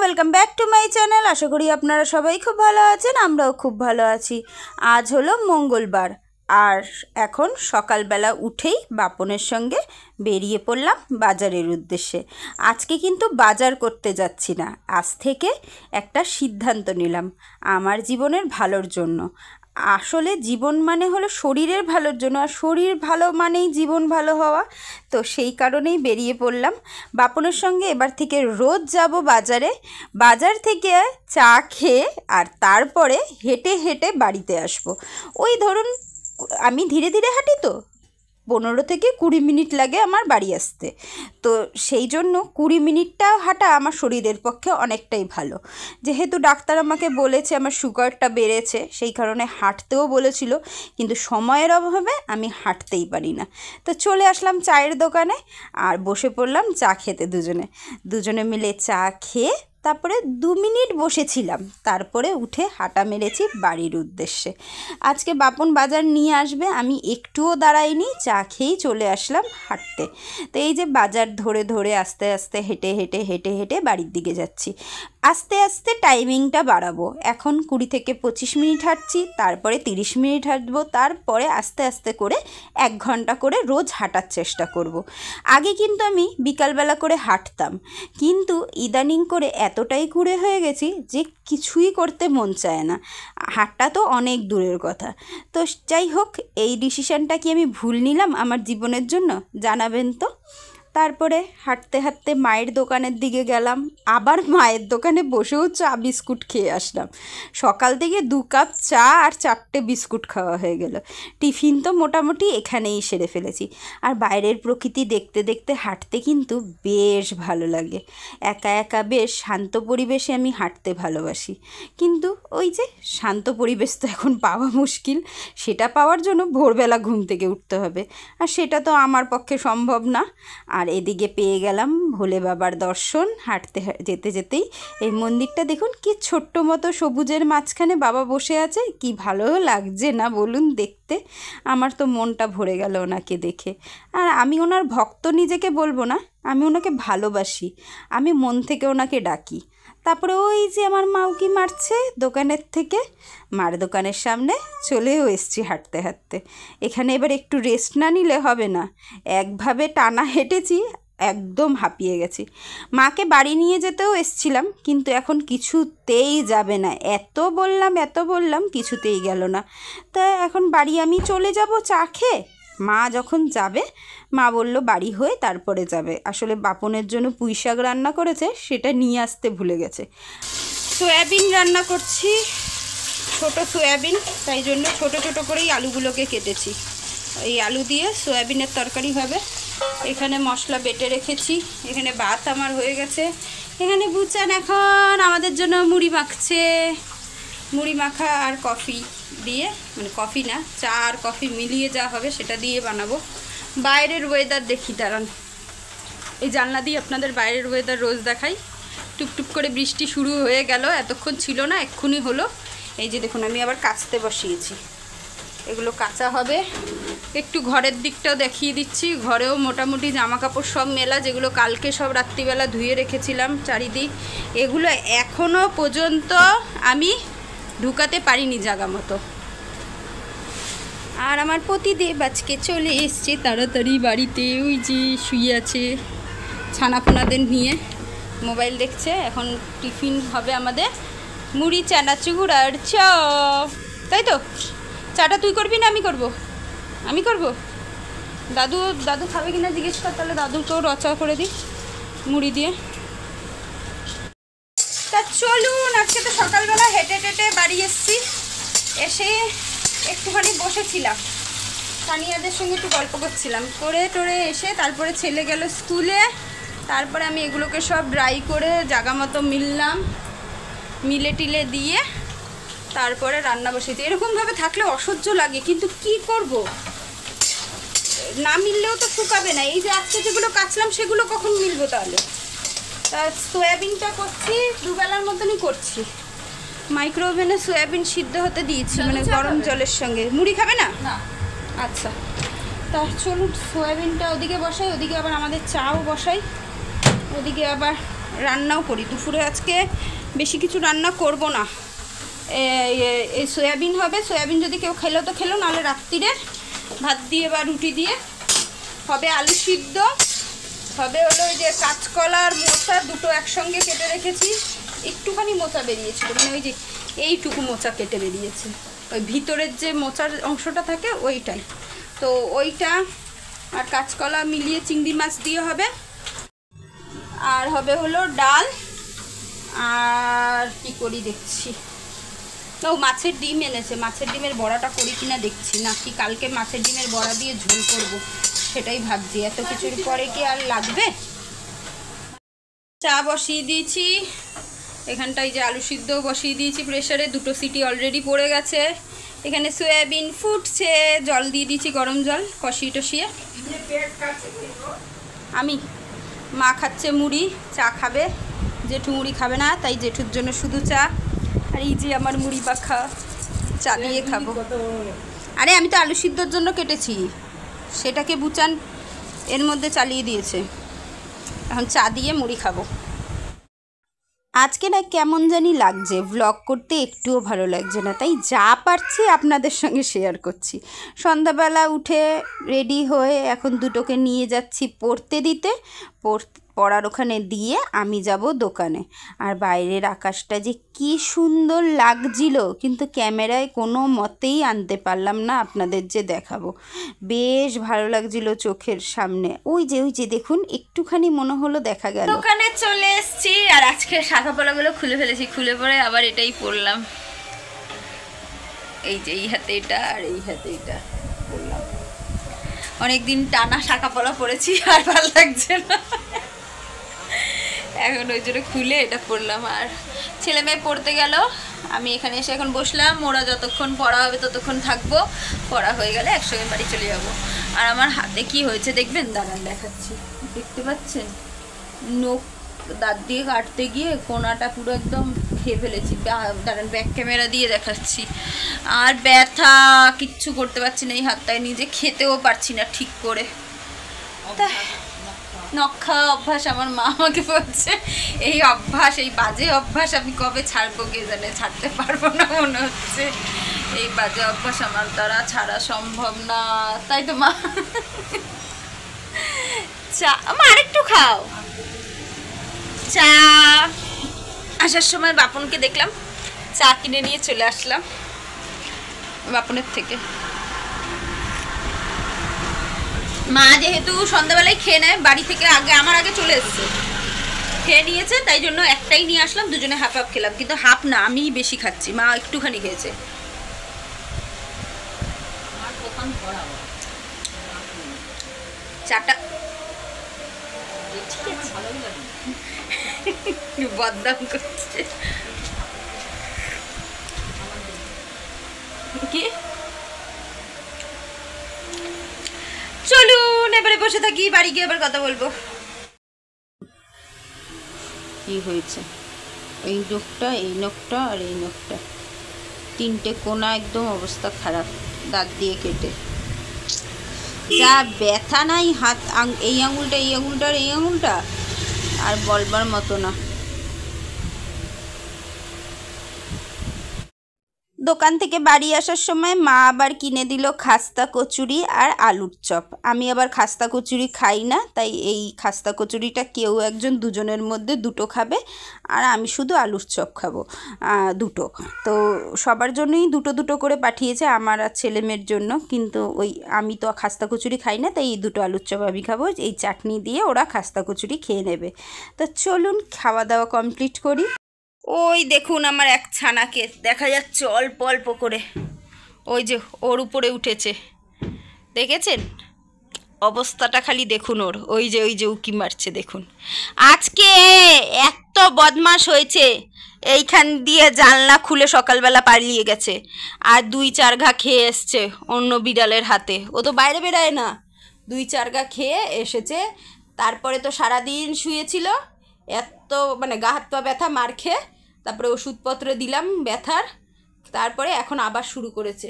Welcome back to my channel. আশা করি আপনারা সবাই খুব ভালো আছেন, আমরাও খুব ভালো আছি। আজ হলো মঙ্গলবার, আর এখন সকালবেলা উঠেই বাপনের সঙ্গে বেরিয়ে পড়লাম বাজারের উদ্দেশ্যে। আজকে কিন্তু বাজার করতে যাচ্ছি না, আজ থেকে একটা সিদ্ধান্ত নিলাম আমার জীবনের ভালোর জন্য। আসলে জীবন মানে হলো শরীরের ভালোর জন্য, আর শরীর ভালো মানেই জীবন ভালো হওয়া। তো সেই কারণেই বেরিয়ে পড়লাম বাপনের সঙ্গে। এবার থেকে রোজ যাব বাজারে, বাজার থেকে চা খেয়ে আর তারপরে হেঁটে হেঁটে বাড়িতে আসবো। ওই ধরুন, আমি ধীরে ধীরে হাঁটি, তো 15 থেকে 20 মিনিট লাগে আমার বাড়ি আসতে। তো সেই জন্য 20 মিনিটটা হাঁটা আমার শরীরের পক্ষে অনেকটাই ভালো। যেহেতু ডাক্তার আমাকে বলেছে আমার সুগারটা বেড়েছে, সেই কারণে হাঁটতেও বলেছিল, কিন্তু সময়ের অভাবে আমি হাঁটতেই পারি না। তো চলে আসলাম চায়ের দোকানে আর বসে পড়লাম চা খেতে। দুজনে মিলে চা খেয়ে তারপরে 2 মিনিট বসেছিলাম, তারপরে উঠে হাঁটা মেরেছি বাড়ির উদ্দেশ্যে। আজকে বাপন বাজার নিয়ে আসবে, আমি একটুও দাঁড়াইনি, চা খেয়েই চলে আসলাম হাঁটতে। তো এই যে বাজার ধরে ধরে আস্তে আস্তে হেঁটে হেঁটে হেঁটে হেঁটে বাড়ির দিকে যাচ্ছি। আস্তে আস্তে টাইমিংটা বাড়াবো, এখন 20 থেকে 25 মিনিট হাঁটছি, তারপরে 30 মিনিট হাঁটবো, তারপরে আস্তে আস্তে করে 1 ঘন্টা করে রোজ হাঁটার চেষ্টা করব। আগে কিন্তু আমি বিকালবেলা করে হাঁটতাম, কিন্তু ইদানিং করে এতটাই কুঁড়ে হয়ে গেছি যে কিছুই করতে মন চায় না। হাঁটা তো অনেক দূরের কথা। তো যাই হোক, এই ডিসিশানটা কি আমি ভুল নিলাম আমার জীবনের জন্য? জানাবেন তো। তারপরে হাঁটতে হাঁটতে মায়ের দোকানের দিকে গেলাম, আবার মায়ের দোকানে বসেও চা বিস্কুট খেয়ে আসলাম। সকাল থেকে 2 কাপ চা আর 4টে বিস্কুট খাওয়া হয়ে গেল। টিফিন তো মোটামুটি এখানেই সেরে ফেলেছি। আর বাইরের প্রকৃতি দেখতে দেখতে হাঁটতে কিন্তু বেশ ভালো লাগে। একা একা বেশ শান্ত পরিবেশে আমি হাঁটতে ভালোবাসি, কিন্তু ওই যে শান্ত পরিবেশ তো এখন পাওয়া মুশকিল। সেটা পাওয়ার জন্য ভোরবেলা ঘুম থেকে উঠতে হবে, আর সেটা তো আমার পক্ষে সম্ভব না। আর এদিকে পেয়ে গেলাম ভোলে বাবার দর্শন। হাঁটতে যেতে যেতেই এই মন্দিরটা দেখুন, কি ছোট্ট মতো সবুজের মাঝখানে বাবা বসে আছে, কি ভালো লাগছে না বলুন দেখতে। আমার তো মনটা ভরে গেল ওনাকে দেখে। আর আমি ওনার ভক্ত নিজেকে বলবো না, আমি ওনাকে ভালোবাসি, আমি মন থেকে ওনাকে ডাকি। তারপরে ওই যে আমার মাউকি মারছে দোকানের থেকে, মার দোকানের সামনে চলেও এসছি হাঁটতে হাঁটতে। এখানে এবার একটু রেস্ট না নিলে হবে না, একভাবে টানা হেঁটেছি, একদম হাঁপিয়ে গেছি। মাকে বাড়ি নিয়ে যেতেও এসছিলাম, কিন্তু এখন কিছুতেই যাবে না, এত বললাম কিছুতেই গেল না। তা এখন বাড়ি আমি চলে যাব চা খেয়ে। মা যখন যাবে, মা বলল বাড়ি হয়ে তারপরে যাবে। আসলে বাপনের জন্য পুঁই শাক রান্না করেছে, সেটা নিয়ে আসতে ভুলে গেছে। সয়াবিন রান্না করছি, ছোট সয়াবিন, তাই জন্য ছোট ছোট করেই আলুগুলোকে কেটেছি। এই আলু দিয়ে সয়াবিনের তরকারি হবে। এখানে মশলা বেটে রেখেছি, এখানে ভাত আমার হয়ে গেছে। এখানে বুচান এখন আমাদের জন্য মুড়ি মাখছে। মুড়ি মাখা আর কফি দিয়ে, মানে কফি না, চা আর কফি মিলিয়ে যা হবে সেটা দিয়ে বানাবো। বাইরের ওয়েদার দেখি, দাঁড়ান, এই জানলা দিয়ে আপনাদের বাইরের ওয়েদার রোজ দেখাই। টুপটুপ করে বৃষ্টি শুরু হয়ে গেল, এতক্ষণ ছিল না, এক্ষুনি হলো। এই যে দেখুন, আমি আবার কাচতে বসিয়েছি, এগুলো কাঁচা হবে। একটু ঘরের দিকটাও দেখিয়ে দিচ্ছি। ঘরেও মোটামুটি জামা কাপড় সব মেলা, যেগুলো কালকে সব রাত্রিবেলা ধুয়ে রেখেছিলাম চারিদিক, এগুলো এখনও পর্যন্ত আমি ঢুকাতে পারিনি জায়গা মতো। আর আমার পতিদেব আজকে চলে এসছে তাড়াতাড়ি বাড়িতে, ওই যে শুয়ে আছে ছানাপোনাদের নিয়ে মোবাইল দেখছে। এখন টিফিন হবে আমাদের মুড়ি চানাচুর আর চপ, তাই তো? চাটা তুই করবি না আমি করব? আমি করব। দাদু খাবে কিনা জিজ্ঞেস কর, তাহলে দাদুকেও রচা করে দিই মুড়ি দিয়ে। তা চলুন, আজকে তো সকালবেলা হেঁটে টেটে বাড়ি এসছি, এসে একটুখানি বসেছিলাম, সানিয়াদের সঙ্গে একটু গল্প করছিলাম, করে টোরে এসে তারপরে ছেলে গেল স্কুলে। তারপরে আমি এগুলোকে সব ড্রাই করে জায়গা মতো মিলে টিলে দিয়ে তারপরে রান্না বসেছি। এরকমভাবে থাকলে অসহ্য লাগে, কিন্তু কি করব, না মিললেও তো শুকাবে না। এই যে আজকে যেগুলো কাচলাম সেগুলো কখন মিলবো তাহলে? তা সয়াবিনটা করছি, দুবেলার মতনই করছি। মাইক্রো ওভেনে সয়াবিন সিদ্ধ হতে দিয়েছি, মানে গরম জলের সঙ্গে। মুড়ি খাবে না? আচ্ছা, তা চলুন সয়াবিনটা ওদিকে বসাই, ওদিকে আবার আমাদের চাও বসাই, ওদিকে আবার রান্নাও করি। দুপুরে আজকে বেশি কিছু রান্না করব না, এই সয়াবিন হবে, সয়াবিন যদি কেউ খেলো তো খেলো, নাহলে রাত্রিরে ভাত দিয়ে বা রুটি দিয়ে হবে। আলু সিদ্ধ হবে, হলো ওই যে কাঁচকলা আর মোচা দুটো একসঙ্গে কেটে রেখেছি, একটুখানি মোচা বেরিয়েছিল, মানে ওই যে এইটুকু মোচা কেটে বেরিয়েছে, ওই ভিতরের যে মোচার অংশটা থাকে ওইটাই, তো ওইটা আর কাঁচকলা মিলিয়ে চিংড়ি মাছ দিয়ে হবে। আর হবে হলো ডাল, আর কি করি দেখছি, ও মাছের ডিম এনেছে, মাছের ডিমের বড়াটা করি কিনা দেখছি, নাকি কালকে মাছের ডিমের বড়া দিয়ে ঝোল করব সেটাই ভাবছি। এত কিছুর পরে কি আর লাগবে। চা বসিয়ে দিয়েছি এখানটায়, যে আলু সিদ্ধ বসিয়ে দিয়েছি প্রেসারে, দুটো সিটি অলরেডি পড়ে গেছে। এখানে সয়াবিন ফুটছে, জল দিয়ে দিয়েছি, গরম জল, কষিয়ে টসিয়ে। আমি, মা খাচ্ছে মুড়ি, চা খাবে, জেঠু মুড়ি খাবে না, তাই জেঠুর জন্য শুধু চা। আর এই যে আমার মুড়ি পাখা, চা দিয়ে খাবো। আরে আমি তো আলু সিদ্ধর জন্য কেটেছি, সেটাকে বুচান এর মধ্যে চালিয়ে দিয়েছে, এখন চা দিয়ে মুড়ি খাবো। আজকে না কেমন জানি লাগছে, ভ্লগ করতে একটুও ভালো লাগছে না, তাই যা পারছি আপনাদের সঙ্গে শেয়ার করছি। সন্ধ্যাবেলা উঠে রেডি হয়ে এখন দুটোকে নিয়ে যাচ্ছি পড়তে দিতে, পড়ার ওখানে দিয়ে আমি যাব দোকানে। আর বাইরের আকাশটা যে কি সুন্দর লাগছিল, কিন্তু ক্যামেরায় কোনো মতেই আনতে পারলাম না আপনাদের যে দেখাবো। বেশ ভালো লাগছিল চোখের সামনে। ওই যে দেখুন, একটুখানি মনে হলো দেখা গেল। দোকানে চলে এসেছি, আর আজকে শাখা পলাগুলো খুলে ফেলেছি, খুলে পরে আবার এটাই পরলাম। এই যে এই হাতে এটা আর এই হাতে এটা পরলাম। অনেকদিন টানা শাখা পলা পরেছি, আর ভালো লাগছে না, এখন ওই জন্য খুলে এটা পড়লাম। আর ছেলে মেয়ে পড়তে গেল, আমি এখানে এসে এখন বসলাম, ওরা যতক্ষণ পড়া হবে ততক্ষণ থাকবো, পড়া হয়ে গেলে একসঙ্গে বাড়ি চলে যাব। আর আমার হাতে কি হয়েছে দেখবেন, দাঁড়ান দেখাচ্ছি, দেখতে পাচ্ছেন, নখ দাঁত দিয়ে কাটতে গিয়ে কোনাটা পুরো একদম খেয়ে ফেলেছি। দাঁড়ান ব্যাক ক্যামেরা দিয়ে দেখাচ্ছি। আর ব্যথা, কিচ্ছু করতে পারছি না এই হাতটায়, নিজে খেতেও পারছি না ঠিক করে। নখা অভ্যাস আমার মা আমাকে বলছে, এই অভ্যাস, এই বাজে অভ্যাস আমি কবে ছাড়বো কে জানে, ছাড়তে পারবো না মনে হচ্ছে। এই বাজে অভ্যাস আমার দ্বারা ছাড়া সম্ভব না, তাই তো মা? চা মা আরেকটু খাও। চা আসার সময় বাপনকে দেখলাম, চা কিনে নিয়ে চলে আসলাম বাপনের থেকে। মা যেহেতু সন্ধ্যাবেলায় খেয়ে নেয় বাড়ি থেকে, আমার আগে চলে এসছে, খেয়ে নিয়েছে, তাই জন্য একটাই নিয়ে আসলাম, দুজনে হাফ হাফ খেলাম, কিন্তু হাফ না, আমি বেশি খাচ্ছি, মা একটুখানি খেয়েছে। চাটা বদনাম করছে কি। চলুন এবারে বসে থাকি, বাড়ি গিয়ে আবার কথা বলবো। কি হয়েছে, এই নখটা, এই নখটা আর এই নখটা, তিনটে কোনা একদম অবস্থা খারাপ, দাঁত দিয়ে কেটে। যা ব্যথা নাই হাত, এই আঙুলটা, এই আঙুলটা আর এই আঙুলটা, আর বলবার মতো না। দোকান থেকে বাড়ি আসার সময় মা আবার কিনে দিল খাস্তা কচুরি আর আলুর চপ। আমি আবার খাস্তা কচুরি খাই না, তাই এই খাস্তা কচুরিটা কেউ একজন দুজনের মধ্যে দুটো খাবে, আর আমি শুধু আলুর চপ খাবো দুটো। তো সবার জন্যই দুটো দুটো করে পাঠিয়েছে, আমার আর ছেলে মেয়ের জন্য, কিন্তু আমি তো খাস্তা কচুরি খাই না, তাই এই দুটো আলুর চপ আমি খাবো, এই চাটনি দিয়ে ওরা খাস্তা কচুরি খেয়ে নেবে। তো চলুন খাওয়া দাওয়া কমপ্লিট করি। ওই দেখুন আমার এক ছানাকে দেখা যাচ্ছে অল্প অল্প করে, ওই যে ওর উপরে উঠেছে, দেখেছেন অবস্থাটা, খালি দেখুন ওর, ওই যে উকি মারছে দেখুন। আজকে এত বদমাশ হয়েছে, এইখান দিয়ে জানলা খুলে সকালবেলা পালিয়ে গেছে, আর 2-4 ঘা খেয়ে এসছে অন্য বিড়ালের হাতে। ও তো বাইরে বেরায় না, 2-4 ঘা খেয়ে এসেছে। তারপরে তো সারাদিন শুয়েছিল, এত মানে গা হাত পা ব্যথা, মার খেয়ে তারপরে ওষুধপত্র দিলাম ব্যথার, তারপরে এখন আবার শুরু করেছে।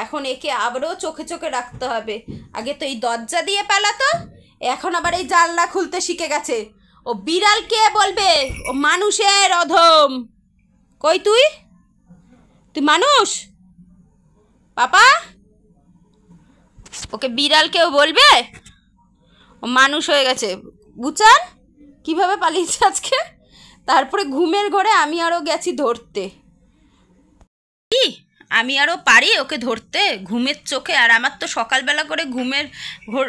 এখন একে আবারও চোখে চোখে রাখতে হবে। আগে তো এই দরজা দিয়ে পালাতো, এখন আবার এই জানলা খুলতে শিখে গেছে। ও বিড়াল কে বলবে, ও মানুষের অধম। কই তুই মানুষ পাপা? ওকে বিড়াল কেউ বলবে? ও মানুষ হয়ে গেছে বুচান। কিভাবে পালিয়েছে আজকে। তারপরে ঘুমের ঘরে আমি আরও গেছি ধরতে। আমি আরও পারি ওকে ধরতে ঘুমের চোখে। আর আমার তো সকালবেলা করে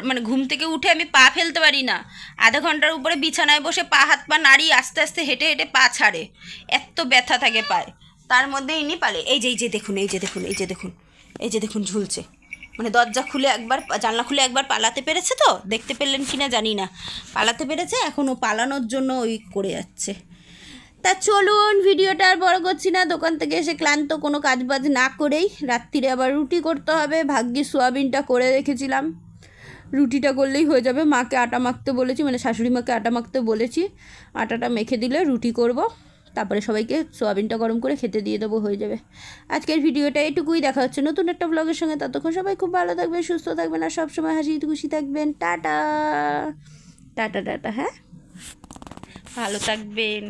মানে ঘুম থেকে উঠে আমি পা ফেলতে পারি না। আধা ঘন্টার উপরে বিছানায় বসে পা হাত পা নাড়ি আস্তে আস্তে হেঁটে হেঁটে পা ছাড়ে, এত ব্যথা থাকে পায়ে। তার মধ্যে ইনি পালে। এই যে দেখুন, এই যে দেখুন ঝুলছে। মানে দরজা খুলে একবার, জানলা খুলে একবার পালাতে পেরেছে, তো দেখতে পেলেন কিনা জানি না, পালাতে পেরেছে। এখন ও পালানোর জন্য ওই করে যাচ্ছে। তা চলুন, ভিডিওটা আর বড় করছি না। দোকান থেকে এসে ক্লান্ত, কোনো কাজবাজ না করেই রাত্রিরে আবার রুটি করতে হবে। ভাগ্যে সোয়াবিনটা করে রেখেছিলাম, রুটিটা করলেই হয়ে যাবে। মাকে আটা মাখতে বলেছি, মানে শাশুড়ি মাকে আটা মাখতে বলেছি। আটাটা মেখে দিলে রুটি করব, তারপরে সবাইকে সোয়াবিনটা গরম করে খেতে দিয়ে দেবো, হয়ে যাবে। আজকের ভিডিওটা এটুকুই। দেখা হচ্ছে নতুন একটা ব্লগের সঙ্গে। ততক্ষণ সবাই খুব ভালো থাকবেন, সুস্থ থাকবেন, আর সবসময় হাসি খুশি থাকবেন। Tata tata tata. হ্যাঁ, ভালো থাকবেন।